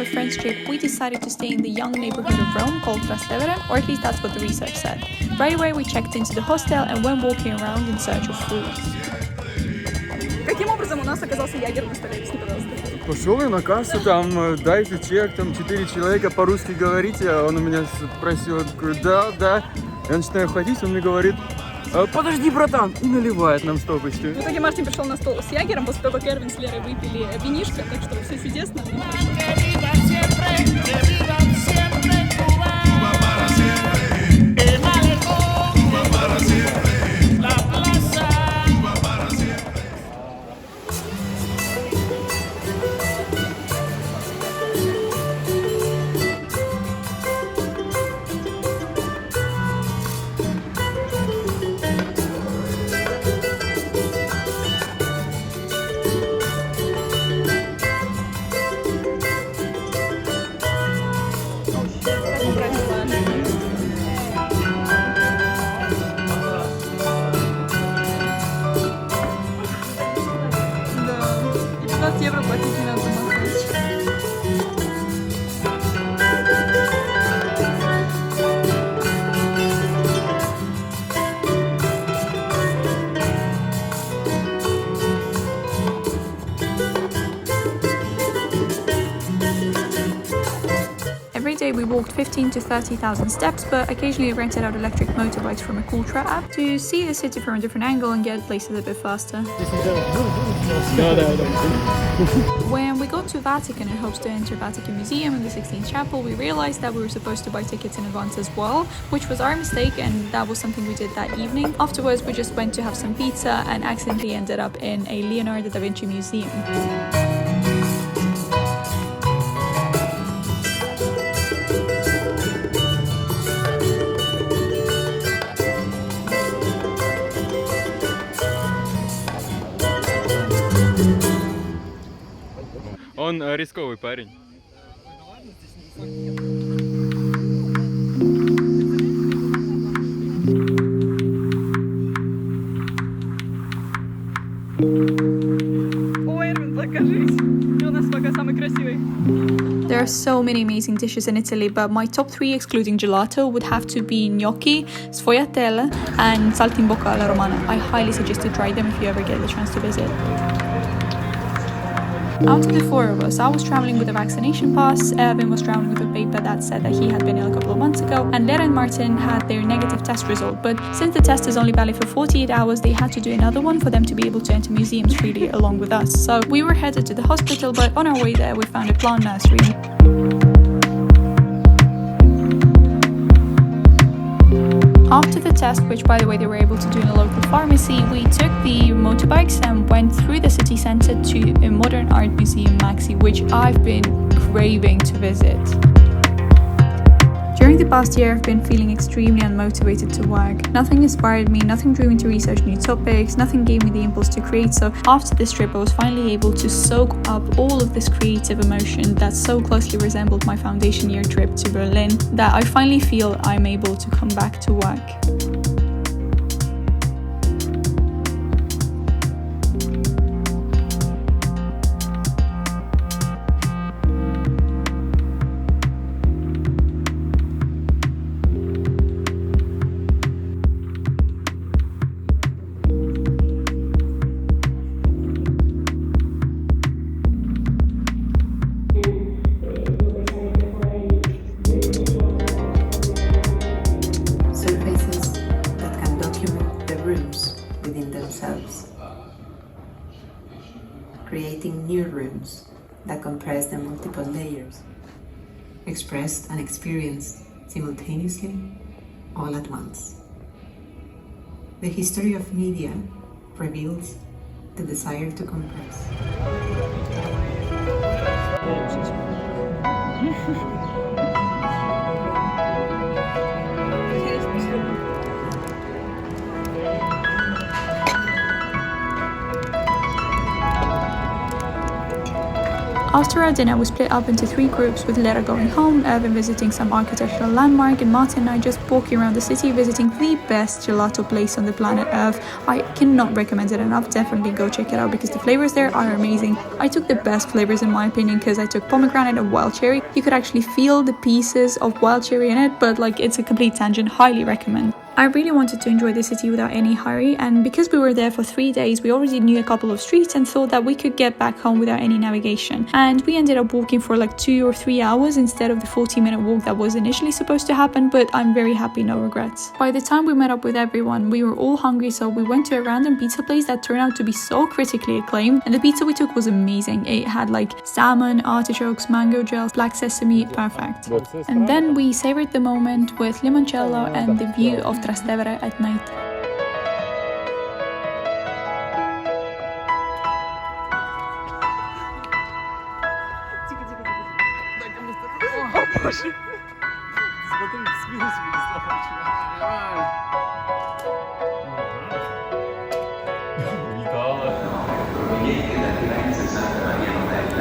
a French trip, we decided to stay in the young neighborhood of Rome called Trastevere, or at least that's what the research said. Right away we checked into the hostel and went walking around in search of food. Каким образом у нас оказался ягер на столе? Объясни, пожалуйста. Пошел я на кассу, там, дайте чек, там 4 человека по-русски говорите, а он у меня спросил, я такой, да. Я начинаю ходить, он мне говорит, подожди, братан, и наливает нам стопочку. В итоге Мартин пришел на стол с ягером, после того, как Эрвин с Лерой выпили винишко, так что все чудесно. Евро платить не надо. Every day we walked 15 to 30,000 steps, but occasionally rented out electric motorbikes from a Cooltra app to see the city from a different angle and get places a bit faster. When we got to Vatican in hopes to enter Vatican Museum and the Sistine Chapel, we realized that we were supposed to buy tickets in advance as well, which was our mistake, and that was something we did that evening. Afterwards, we just went to have some pizza and accidentally ended up in a Leonardo da Vinci museum. Он рисковый парень. О, Эрвин, покажись. Ты у нас пока самый красивый. There are so many amazing dishes in Italy, but my top 3, excluding gelato, would have to be gnocchi, sfogliatelle, and saltimbocca alla romana. I highly suggest to try them if you ever get the chance to visit. Out of the 4 of us, I was traveling with a vaccination pass, Erwin was traveling with a paper that said that he had been ill a couple of months ago, and Lera and Martin had their negative test result, but since the test is only valid for 48 hours, they had to do another one for them to be able to enter museums freely along with us. So we were headed to the hospital, but on our way there we found a plant nursery. After the test, which by the way they were able to do in a local pharmacy, we took the motorbikes and went through the city centre to a modern art museum, MAXXI, which I've been craving to visit. During the past year, I've been feeling extremely unmotivated to work. Nothing inspired me, nothing drew me to research new topics, nothing gave me the impulse to create, so after this trip I was finally able to soak up all of this creative emotion that so closely resembled my foundation year trip to Berlin that I finally feel I'm able to come back to work. Creating new rooms that compress the multiple layers, expressed and experienced simultaneously, all at once. The history of media reveals the desire to compress. After our dinner, we split up into 3 groups, with Lera going home, Irvin visiting some architectural landmark, and Martin and I just walking around the city visiting the best gelato place on the planet Earth. I cannot recommend it enough. Definitely go check it out because the flavors there are amazing. I took the best flavors in my opinion because I took pomegranate and wild cherry. You could actually feel the pieces of wild cherry in it, but like it's a complete tangent. Highly recommend. I really wanted to enjoy the city without any hurry, and because we were there for 3 days, we already knew a couple of streets and thought that we could get back home without any navigation. And we ended up walking for like 2 or 3 hours instead of the 40-minute walk that was initially supposed to happen, but I'm very happy, no regrets. By the time we met up with everyone, we were all hungry, so we went to a random pizza place that turned out to be so critically acclaimed, and the pizza we took was amazing. It had like salmon, artichokes, mango gel, black sesame, perfect. And then we savored the moment with limoncello and the view of Trastevere at night.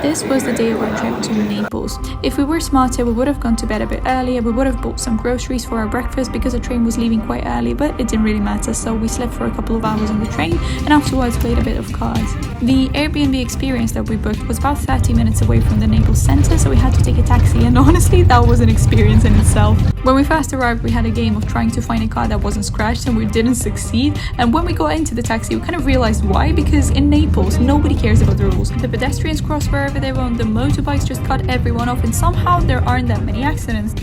This was the day of our trip to Naples. If we were smarter, we would have gone to bed a bit earlier. We would have bought some groceries for our breakfast because the train was leaving quite early, but it didn't really matter, so we slept for a couple of hours on the train and afterwards played a bit of cards. The Airbnb experience that we booked was about 30 minutes away from the Naples center, so we had to take a taxi, and honestly, that was an experience in itself. When we first arrived, we had a game of trying to find a car that wasn't scratched, and we didn't succeed. And when we got into the taxi, we kind of realized why, because in Naples, nobody cares about the rules. The pedestrians cross wherever they want, the motorbikes just cut everyone off, and somehow there aren't that many accidents.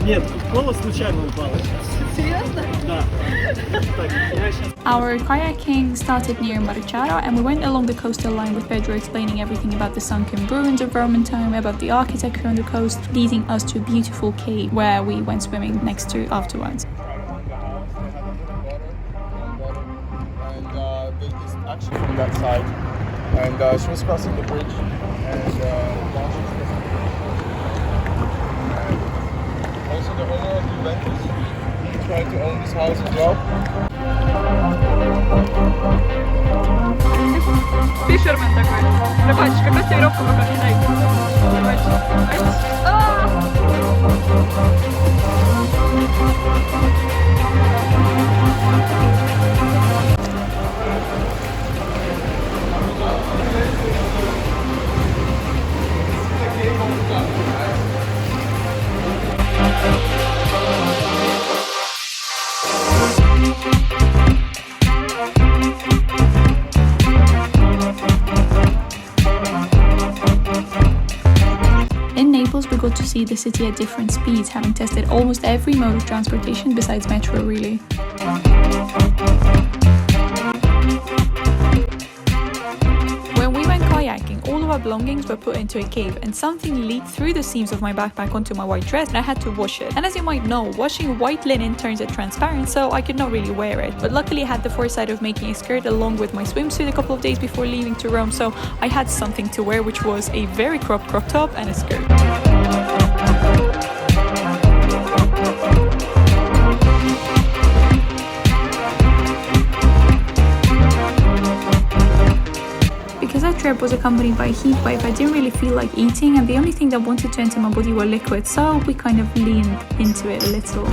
Нет, коло случайно упало. Серьезно? Да. Так, я сейчас... Our kayaking started near Marciara, and we went along the coastal line with Pedro explaining everything about the sunken ruins of Roman time, about the architecture on the coast, leading us to a beautiful cave where we went swimming next to afterwards. And it's actually from that side. And she was crossing the bridge, and now she's also the owner of Juventus. He tried to own this house as well. Фишермен такой. Рыбачишь, как раз тебе веревку покажу. Дай. In Naples, we got to see the city at different speeds, having tested almost every mode of transportation besides metro, really. When we went kayaking, all of our belongings were put into a cave, and something leaked through the seams of my backpack onto my white dress, and I had to wash it. And as you might know, washing white linen turns it transparent, so I could not really wear it. But luckily I had the foresight of making a skirt along with my swimsuit a couple of days before leaving to Rome, so I had something to wear, which was a very cropped crop top and a skirt. Because our trip was accompanied by a heat wave, I didn't really feel like eating, and the only thing that wanted to enter my body were liquids, so we kind of leaned into it a little.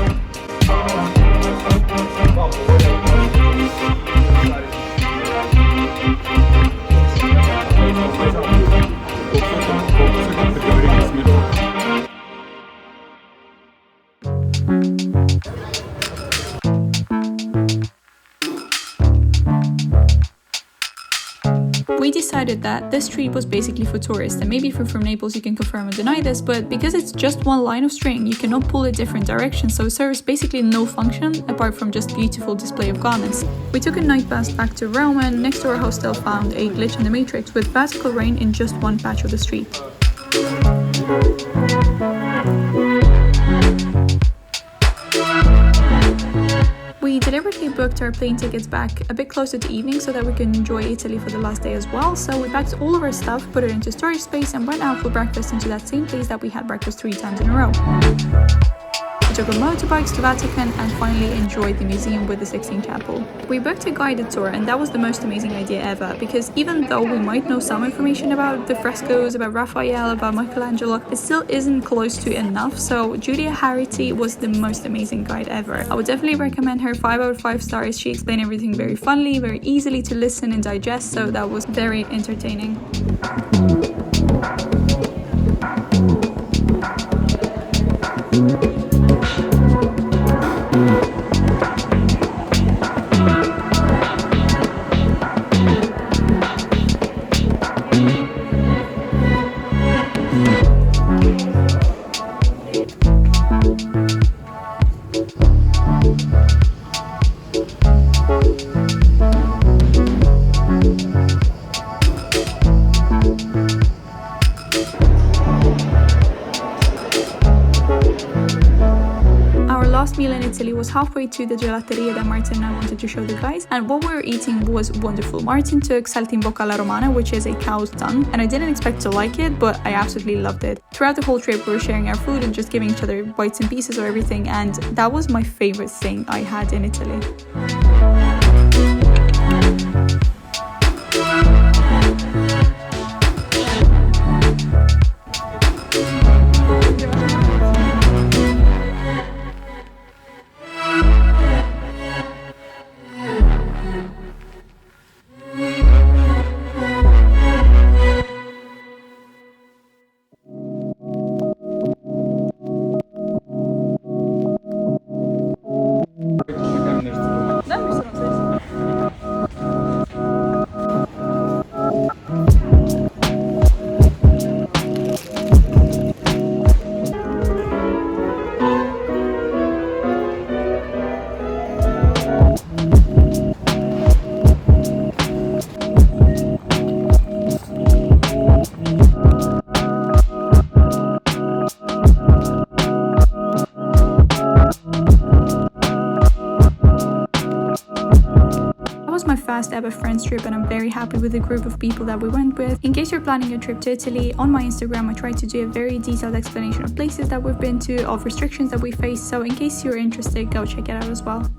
We decided that this street was basically for tourists, and maybe if you're from Naples you can confirm or deny this, but because it's just one line of string, you cannot pull it different directions, so it serves basically no function apart from just beautiful display of garments. We took a night bus back to Rome, and next to our hostel found a glitch in the matrix with vertical rain in just one patch of the street. We deliberately booked our plane tickets back a bit closer to evening so that we could enjoy Italy for the last day as well, so we packed all of our stuff, put it into storage space, and went out for breakfast into that same place that we had breakfast 3 times in a row. took our motorbikes to Vatican and finally enjoyed the museum with the Sistine Chapel. We booked a guided tour and that was the most amazing idea ever, because even though we might know some information about the frescoes, about Raphael, about Michelangelo, it still isn't close to enough, so Julia Harity was the most amazing guide ever. I would definitely recommend her, 5 out of 5 stars. She explained everything very funnily, very easily to listen and digest, so that was very entertaining. Meal in Italy was halfway to the Gelateria that Martin and I wanted to show the guys, and what we were eating was wonderful. Martin took saltimbocca alla romana, which is a cow's tongue, and I didn't expect to like it, but I absolutely loved it. Throughout the whole trip we were sharing our food and just giving each other bites and pieces of everything, and that was my favorite thing I had in Italy. First ever friends trip, and I'm very happy with the group of people that we went with. In case you're planning a trip to Italy, on my Instagram I try to do a very detailed explanation of places that we've been to, of restrictions that we face, so in case you're interested, go check it out as well.